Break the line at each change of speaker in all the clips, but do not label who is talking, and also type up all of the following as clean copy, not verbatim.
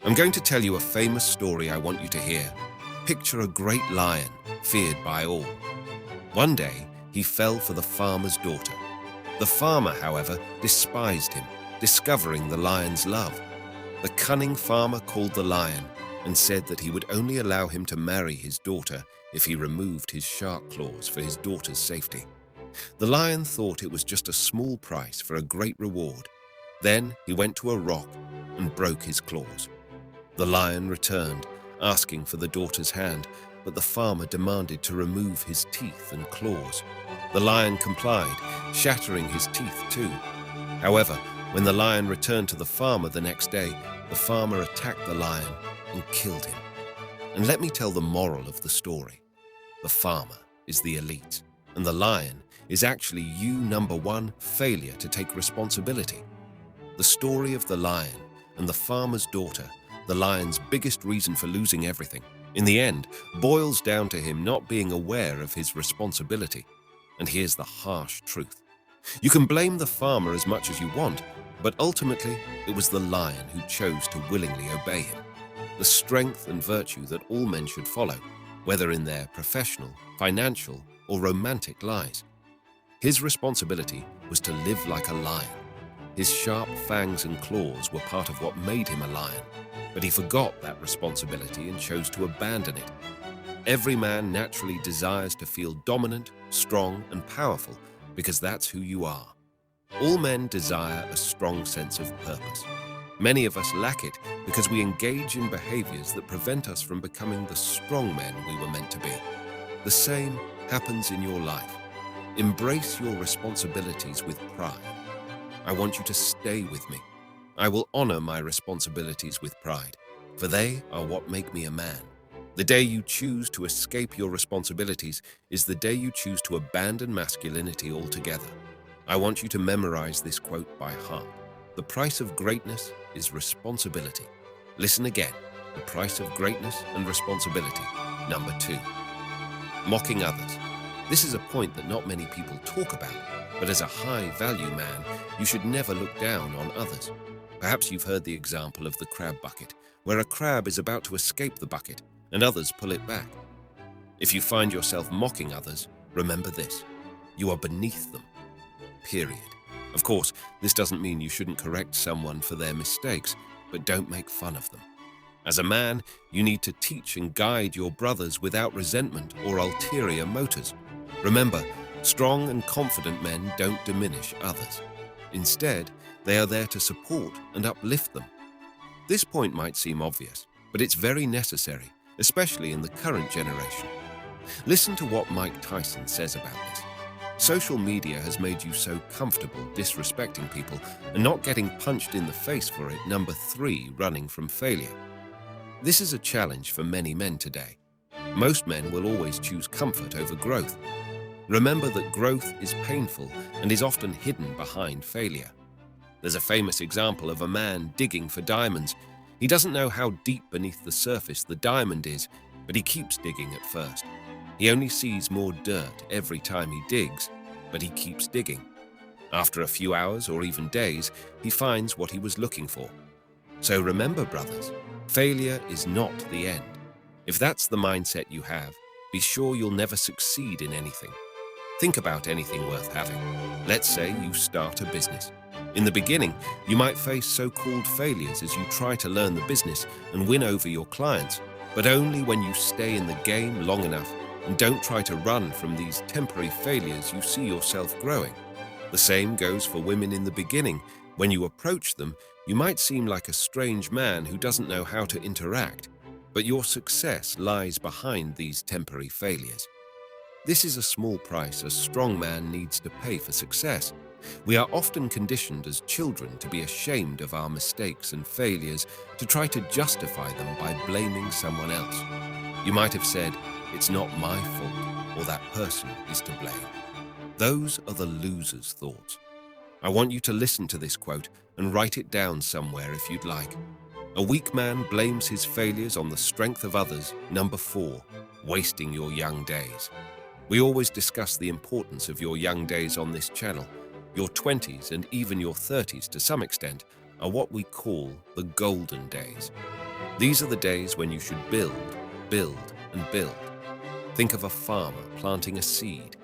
I'm going to tell you a famous story I want you to hear. Picture a great lion, feared by all. One day, he fell for the farmer's daughter. The farmer, however, despised him, discovering the lion's love. The cunning farmer called the lion and said that he would only allow him to marry his daughter if he removed his shark claws for his daughter's safety. The lion thought it was just a small price for a great reward. Then he went to a rock and broke his claws. The lion returned, asking for the daughter's hand, but the farmer demanded to remove his teeth and claws. The lion complied, shattering his teeth too. However, when the lion returned to the farmer the next day, the farmer attacked the lion and killed him. And let me tell the moral of the story. The farmer is the elite, and the lion is actually you, number one, failure to take responsibility. The story of the lion and the farmer's daughter, the lion's biggest reason for losing everything, in the end, boils down to him not being aware of his responsibility. And here's the harsh truth. You can blame the farmer as much as you want, but ultimately, it was the lion who chose to willingly obey him. The strength and virtue that all men should follow, whether in their professional, financial, or romantic lives. His responsibility was to live like a lion. His sharp fangs and claws were part of what made him a lion, but he forgot that responsibility and chose to abandon it. Every man naturally desires to feel dominant, strong, and powerful because that's who you are. All men desire a strong sense of purpose. Many of us lack it because we engage in behaviors that prevent us from becoming the strong men we were meant to be. The same happens in your life. Embrace your responsibilities with pride. I want you to stay with me. I will honor my responsibilities with pride, for they are what make me a man. The day you choose to escape your responsibilities is the day you choose to abandon masculinity altogether. I want you to memorize this quote by heart. The price of greatness is responsibility. Listen again. The price of greatness and responsibility. Number 2. Mocking others. This is a point that not many people talk about, but as a high-value man, you should never look down on others. Perhaps you've heard the example of the crab bucket, where a crab is about to escape the bucket and others pull it back. If you find yourself mocking others, remember this: you are beneath them. Period. Of course, this doesn't mean you shouldn't correct someone for their mistakes, but don't make fun of them. As a man, you need to teach and guide your brothers without resentment or ulterior motives. Remember, strong and confident men don't diminish others. Instead, they are there to support and uplift them. This point might seem obvious, but it's very necessary, especially in the current generation. Listen to what Mike Tyson says about this. Social media has made you so comfortable disrespecting people and not getting punched in the face for it. Number 3, running from failure. This is a challenge for many men today. Most men will always choose comfort over growth. Remember that growth is painful and is often hidden behind failure. There's a famous example of a man digging for diamonds. He doesn't know how deep beneath the surface the diamond is, but he keeps digging at first. He only sees more dirt every time he digs, but he keeps digging. After a few hours or even days, he finds what he was looking for. So remember, brothers, failure is not the end. If that's the mindset you have, be sure you'll never succeed in anything. Think about anything worth having. Let's say you start a business. In the beginning, you might face so-called failures as you try to learn the business and win over your clients, but only when you stay in the game long enough and don't try to run from these temporary failures you see yourself growing. The same goes for women in the beginning. When you approach them, you might seem like a strange man who doesn't know how to interact, but your success lies behind these temporary failures. This is a small price a strong man needs to pay for success. We are often conditioned as children to be ashamed of our mistakes and failures, to try to justify them by blaming someone else. You might have said, "It's not my fault," or "that person is to blame." Those are the loser's thoughts. I want you to listen to this quote and write it down somewhere if you'd like. A weak man blames his failures on the strength of others. Number 4, wasting your young days. We always discuss the importance of your young days on this channel. Your 20s and even your 30s to some extent are what we call the golden days. These are the days when you should build, build, and build. Think of a farmer planting a seed.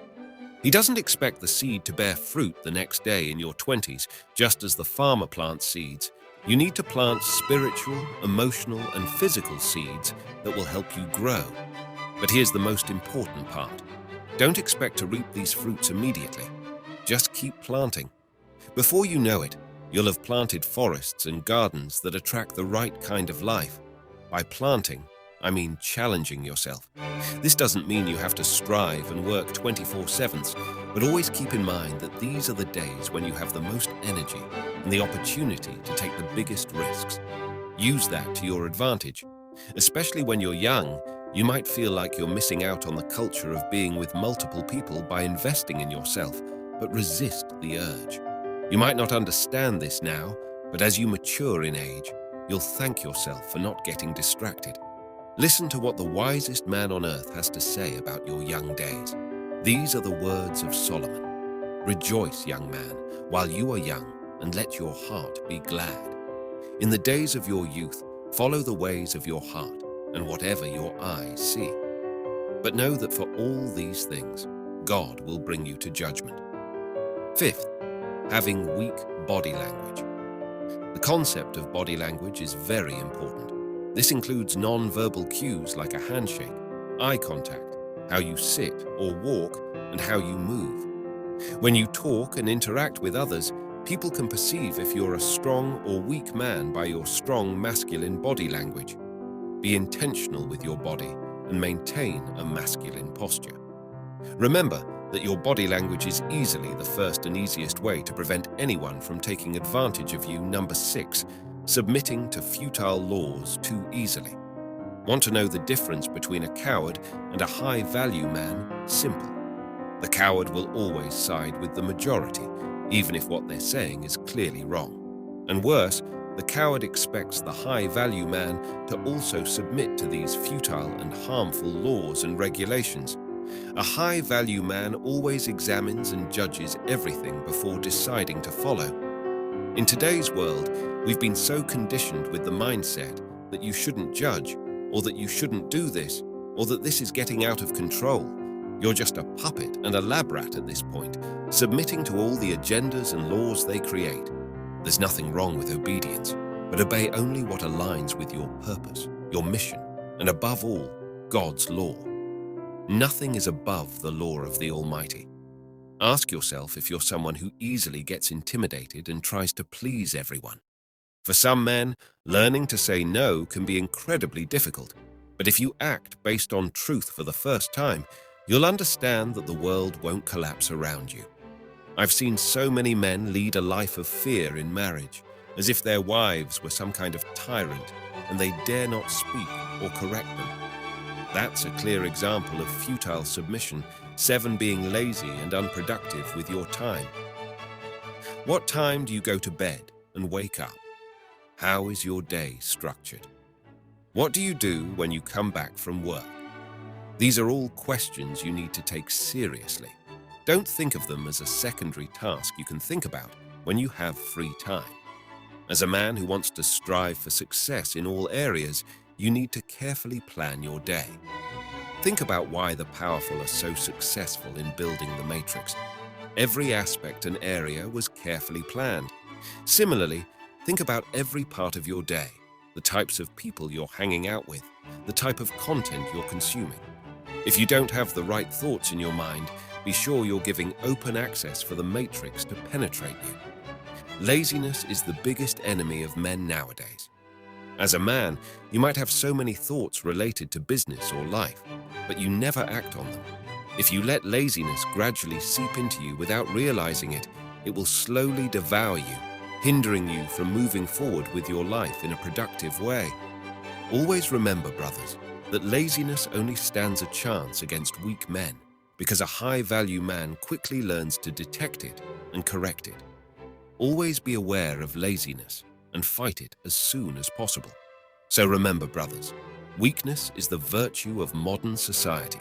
He doesn't expect the seed to bear fruit the next day in your 20s, just as the farmer plants seeds. You need to plant spiritual, emotional, and physical seeds that will help you grow. But here's the most important part. Don't expect to reap these fruits immediately. Just keep planting. Before you know it, you'll have planted forests and gardens that attract the right kind of life. By planting, I mean challenging yourself. This doesn't mean you have to strive and work 24/7, but always keep in mind that these are the days when you have the most energy and the opportunity to take the biggest risks. Use that to your advantage. Especially when you're young, you might feel like you're missing out on the culture of being with multiple people by investing in yourself, but resist the urge. You might not understand this now, but as you mature in age, you'll thank yourself for not getting distracted. Listen to what the wisest man on earth has to say about your young days. These are the words of Solomon. Rejoice, young man, while you are young, and let your heart be glad. In the days of your youth, follow the ways of your heart, and whatever your eyes see. But know that for all these things, God will bring you to judgment. Fifth, having weak body language. The concept of body language is very important. This includes non-verbal cues like a handshake, eye contact, how you sit or walk, and how you move. When you talk and interact with others, people can perceive if you're a strong or weak man by your strong masculine body language. Be intentional with your body and maintain a masculine posture. Remember that your body language is easily the first and easiest way to prevent anyone from taking advantage of you. Number 6, submitting to futile laws too easily. Want to know the difference between a coward and a high-value man? Simple. The coward will always side with the majority, even if what they're saying is clearly wrong. And worse, the coward expects the high-value man to also submit to these futile and harmful laws and regulations. A high-value man always examines and judges everything before deciding to follow. In today's world, we've been so conditioned with the mindset that you shouldn't judge, or that you shouldn't do this, or that this is getting out of control. You're just a puppet and a lab rat at this point, submitting to all the agendas and laws they create. There's nothing wrong with obedience, but obey only what aligns with your purpose, your mission, and above all, God's law. Nothing is above the law of the Almighty. Ask yourself if you're someone who easily gets intimidated and tries to please everyone. For some men, learning to say no can be incredibly difficult, but if you act based on truth for the first time, you'll understand that the world won't collapse around you. I've seen so many men lead a life of fear in marriage, as if their wives were some kind of tyrant and they dare not speak or correct them. That's a clear example of futile submission, 7 being lazy and unproductive with your time. What time do you go to bed and wake up? How is your day structured? What do you do when you come back from work? These are all questions you need to take seriously. Don't think of them as a secondary task you can think about when you have free time. As a man who wants to strive for success in all areas, you need to carefully plan your day. Think about why the powerful are so successful in building the matrix. Every aspect and area was carefully planned. Similarly, think about every part of your day, the types of people you're hanging out with, the type of content you're consuming. If you don't have the right thoughts in your mind, be sure you're giving open access for the matrix to penetrate you. Laziness is the biggest enemy of men nowadays. As a man, you might have so many thoughts related to business or life, but you never act on them. If you let laziness gradually seep into you without realizing it, it will slowly devour you, hindering you from moving forward with your life in a productive way. Always remember, brothers, that laziness only stands a chance against weak men, because a high-value man quickly learns to detect it and correct it. Always be aware of laziness and fight it as soon as possible. So remember, brothers, weakness is the virtue of modern society.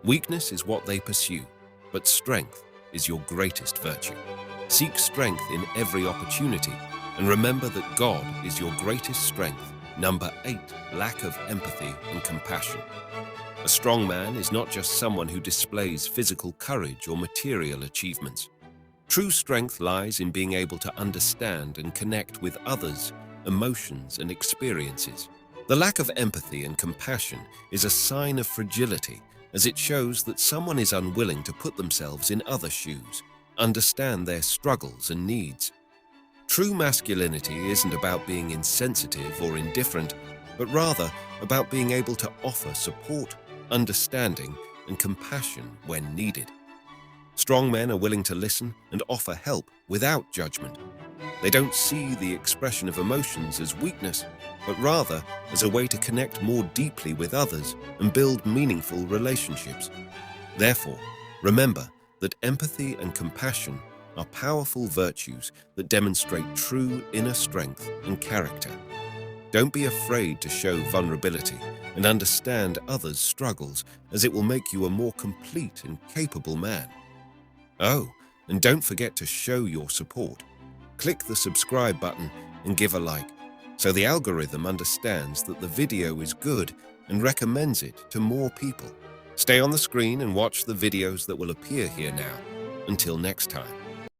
Weakness is what they pursue, but strength is your greatest virtue. Seek strength in every opportunity, and remember that God is your greatest strength Number 8, lack of empathy and compassion. A strong man is not just someone who displays physical courage or material achievements. True strength lies in being able to understand and connect with others' emotions and experiences. The lack of empathy and compassion is a sign of fragility, as it shows that someone is unwilling to put themselves in other shoes, understand their struggles and needs. True masculinity isn't about being insensitive or indifferent, but rather about being able to offer support, understanding, and compassion when needed. Strong men are willing to listen and offer help without judgment. They don't see the expression of emotions as weakness, but rather as a way to connect more deeply with others and build meaningful relationships. Therefore, remember that empathy and compassion are powerful virtues that demonstrate true inner strength and character. Don't be afraid to show vulnerability and understand others' struggles, as it will make you a more complete and capable man. Oh, and don't forget to show your support. Click the subscribe button and give a like, so the algorithm understands that the video is good and recommends it to more people. Stay on the screen and watch the videos that will appear here now. Until next time.